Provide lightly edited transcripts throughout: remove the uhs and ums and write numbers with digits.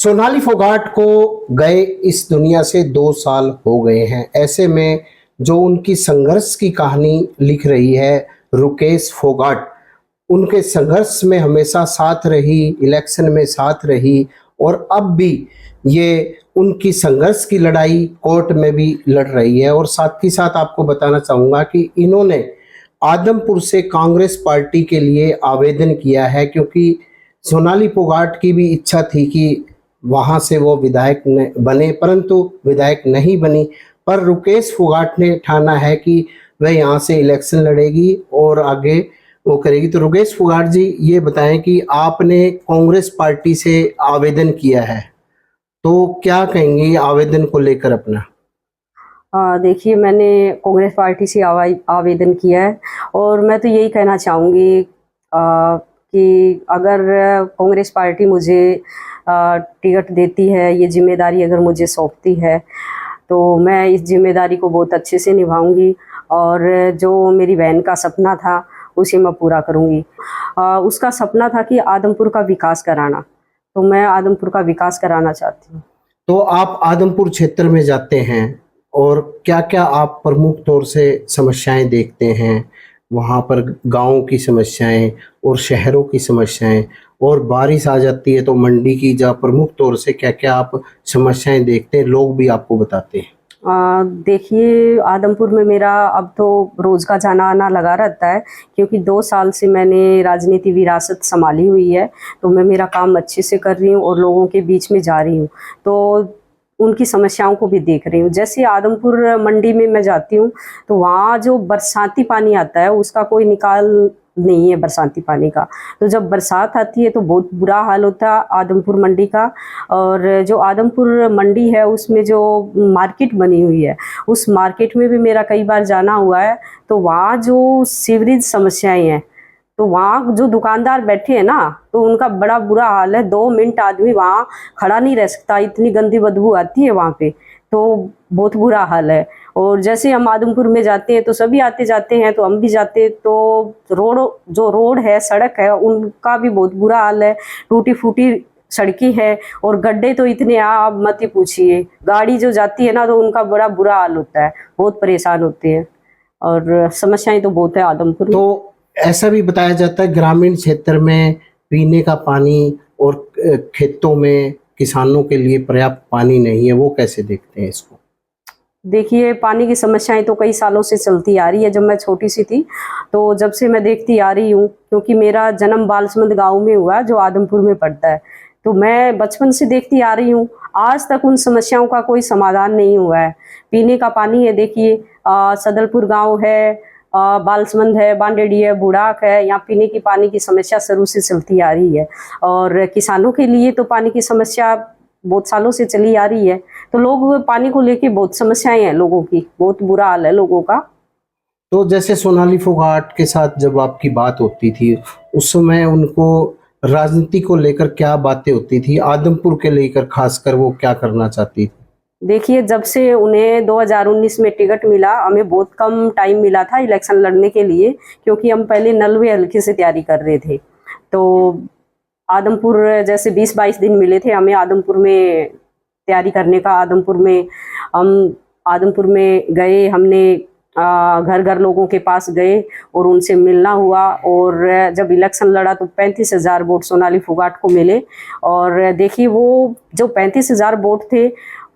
सोनाली फोगाट को गए इस दुनिया से 2 साल हो गए हैं। ऐसे में जो उनकी संघर्ष की कहानी लिख रही है रुकेश फोगाट, उनके संघर्ष में हमेशा साथ रही, इलेक्शन में साथ रही और अब भी ये उनकी संघर्ष की लड़ाई कोर्ट में भी लड़ रही है। और साथ ही साथ आपको बताना चाहूँगा कि इन्होंने आदमपुर से कांग्रेस पार्टी के लिए आवेदन किया है, क्योंकि सोनाली फोगाट की भी इच्छा थी कि वहाँ से वो विधायक बने, परंतु विधायक नहीं बनी। पर रुकेश फोगाट ने ठाना है कि वह यहाँ से इलेक्शन लड़ेगी और आगे वो करेगी। तो रुकेश फोगाट जी, ये बताएं कि आपने कांग्रेस पार्टी से आवेदन किया है, तो क्या कहेंगे आवेदन को लेकर अपना? देखिए, मैंने कांग्रेस पार्टी से आवेदन किया है और मैं तो यही कहना चाहूँगी कि अगर कांग्रेस पार्टी मुझे टिकट देती है, ये जिम्मेदारी अगर मुझे सौंपती है, तो मैं इस जिम्मेदारी को बहुत अच्छे से निभाऊंगी और जो मेरी बहन का सपना था उसे मैं पूरा करूंगी। उसका सपना था कि आदमपुर का विकास कराना, तो मैं आदमपुर का विकास कराना चाहती हूँ। तो आप आदमपुर क्षेत्र में जाते हैं और क्या क्या आप प्रमुख तौर से समस्याएं देखते हैं वहाँ पर? गाँव की समस्याएं और शहरों की समस्याएं, और बारिश आ जाती है तो मंडी की जा प्रमुख तौर से क्या क्या आप समस्याएं देखते हैं, लोग भी आपको बताते हैं? देखिए, आदमपुर में मेरा अब तो रोज़ का जाना आना लगा रहता है, क्योंकि 2 साल से मैंने राजनीति विरासत संभाली हुई है। तो मैं मेरा काम अच्छे से कर रही हूँ और लोगों के बीच में जा रही हूँ, तो उनकी समस्याओं को भी देख रही हूँ। जैसे आदमपुर मंडी में मैं जाती हूँ तो वहाँ जो बरसाती पानी आता है उसका कोई निकाल नहीं है, बरसाती पानी का। तो जब बरसात आती है तो बहुत बुरा हाल होता है आदमपुर मंडी का। और जो आदमपुर मंडी है उसमें जो मार्केट बनी हुई है, उस मार्केट में भी मेरा कई बार जाना हुआ है। तो वहाँ जो सीवरेज समस्याएं हैं, तो वहाँ जो दुकानदार बैठे हैं ना, तो उनका बड़ा बुरा हाल है। 2 मिनट आदमी वहाँ खड़ा नहीं रह सकता, इतनी गंदी बदबू आती है वहाँ पे, तो बहुत बुरा हाल है। और जैसे हम आदमपुर में जाते हैं तो सभी आते जाते हैं, तो हम भी जाते हैं, तो रोड है, सड़क है, उनका भी बहुत बुरा हाल है। टूटी फूटी सड़कें हैं और गड्ढे तो इतने आप मत ही पूछिए। गाड़ी जो जाती है ना तो उनका बड़ा बुरा हाल होता है, बहुत परेशान होते हैं और समस्याएं तो बहुत है आदमपुर में। तो ऐसा भी बताया जाता है ग्रामीण क्षेत्र में पीने का पानी और खेतों में किसानों के लिए पर्याप्त पानी नहीं है, वो कैसे देखते हैं इसको? देखिए, पानी की समस्याएं तो कई सालों से चलती आ रही है। जब मैं छोटी सी थी तो जब से मैं देखती आ रही हूँ, क्योंकि मेरा जन्म बालसमंद गांव में हुआ जो आदमपुर में पड़ता है, तो मैं बचपन से देखती आ रही हूँ। आज तक उन समस्याओं का कोई समाधान नहीं हुआ है। पीने का पानी है, देखिए सदलपुर गाँव है, बालसमंद है, बांडेडी है, बुढ़ाक है, यहाँ पीने की पानी की समस्या शुरू से चलती आ रही है। और किसानों के लिए तो पानी की समस्या बहुत सालों से चली आ रही है। तो लोग पानी को लेके बहुत समस्याएं हैं, लोगों की बहुत बुरा हाल है लोगों का। तो जैसे सोनाली फोगाट के साथ जब आपकी बात होती थी, उस समय उनको राजनीति को लेकर क्या बातें होती थी, आदमपुर के लेकर खासकर वो क्या करना चाहती थी? देखिए, जब से उन्हें 2019 में टिकट मिला, हमें बहुत कम टाइम मिला था इलेक्शन लड़ने के लिए, क्योंकि हम पहले नलवे हल्के से तैयारी कर रहे थे। तो आदमपुर जैसे 20-22 दिन मिले थे हमें आदमपुर में तैयारी करने का। हम आदमपुर में गए, हमने घर घर लोगों के पास गए और उनसे मिलना हुआ। और जब इलेक्शन लड़ा तो 35,000 वोट सोनाली फोगाट को मिले। और देखिए, वो जो 35,000 वोट थे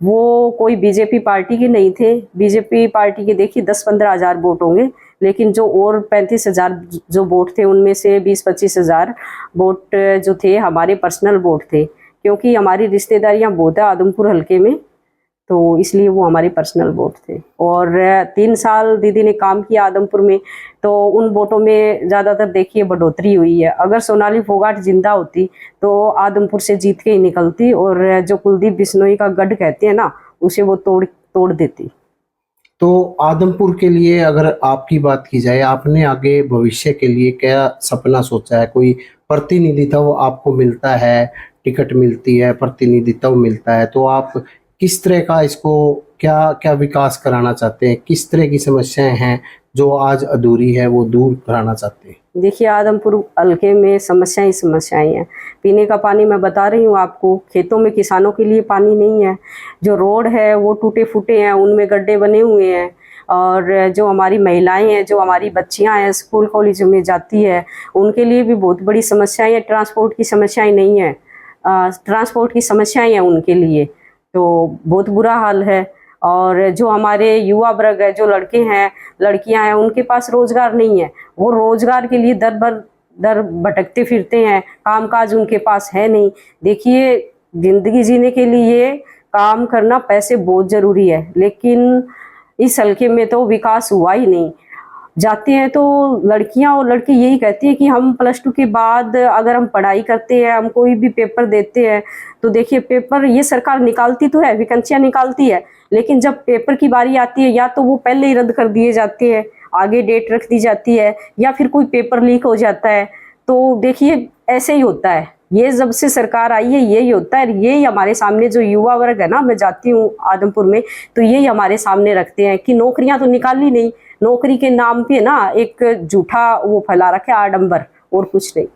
वो कोई बीजेपी पार्टी के नहीं थे। बीजेपी पार्टी के देखिए 10-15,000 वोट होंगे, लेकिन जो और 35,000 जो वोट थे उनमें से 20-25,000 वोट जो थे हमारे पर्सनल वोट थे, क्योंकि हमारी रिश्तेदारियां बहुत है आदमपुर हल्के में, तो इसलिए वो हमारे पर्सनल वोट थे। और 3 साल दीदी ने काम किया आदमपुर में, तो उन वोटों में ज़्यादातर देखिए बढ़ोतरी हुई है। अगर सोनाली फोगाट जिंदा होती तो आदमपुर से जीत के ही निकलती, और जो कुलदीप बिश्नोई का गढ़ कहते हैं ना, उसे वो तोड़ देती। तो आदमपुर के लिए अगर आपकी बात की जाए, आपने आगे भविष्य के लिए क्या सपना सोचा है? कोई प्रतिनिधित्व आपको मिलता है, टिकट मिलती है, प्रतिनिधित्व मिलता है, तो आप किस तरह का इसको क्या क्या विकास कराना चाहते हैं? किस तरह की समस्याएं हैं जो आज अधूरी है वो दूर कराना चाहते हैं? देखिए आदमपुर हल्के में समस्याएं हैं। पीने का पानी मैं बता रही हूँ आपको, खेतों में किसानों के लिए पानी नहीं है। जो रोड है वो टूटे फूटे हैं, उनमें गड्ढे बने हुए हैं। और जो हमारी महिलाएं हैं, जो हमारी बच्चियां हैं स्कूल कॉलेज में जाती है, उनके लिए भी बहुत बड़ी समस्याएं हैं। ट्रांसपोर्ट की समस्याएं नहीं है, ट्रांसपोर्ट की समस्याएं हैं उनके लिए, तो बहुत बुरा हाल है। और जो हमारे युवा वर्ग है, जो लड़के हैं लड़कियां हैं, उनके पास रोजगार नहीं है। वो रोजगार के लिए दर भटकते फिरते हैं, कामकाज उनके पास है नहीं। देखिए जिंदगी जीने के लिए काम करना, पैसे बहुत जरूरी है, लेकिन इस हल्के में तो विकास हुआ ही नहीं। जाते हैं तो लड़कियां और लड़के यही कहती है कि हम +2 के बाद अगर हम पढ़ाई करते हैं, हम कोई भी पेपर देते हैं, तो देखिए पेपर ये सरकार निकालती तो है, वैकेंसियां निकालती है, लेकिन जब पेपर की बारी आती है या तो वो पहले ही रद्द कर दिए जाते हैं, आगे डेट रख दी जाती है, या फिर कोई पेपर लीक हो जाता है। तो देखिए ऐसे ही होता है, ये जब से सरकार आई है यही होता है। यही हमारे सामने जो युवा वर्ग है ना, मैं जाती हूँ आदमपुर में, तो यही हमारे सामने रखते हैं कि नौकरियां तो निकाली नहीं, नौकरी के नाम पे ना एक झूठा वो फैला रखा है, आडंबर, और कुछ नहीं।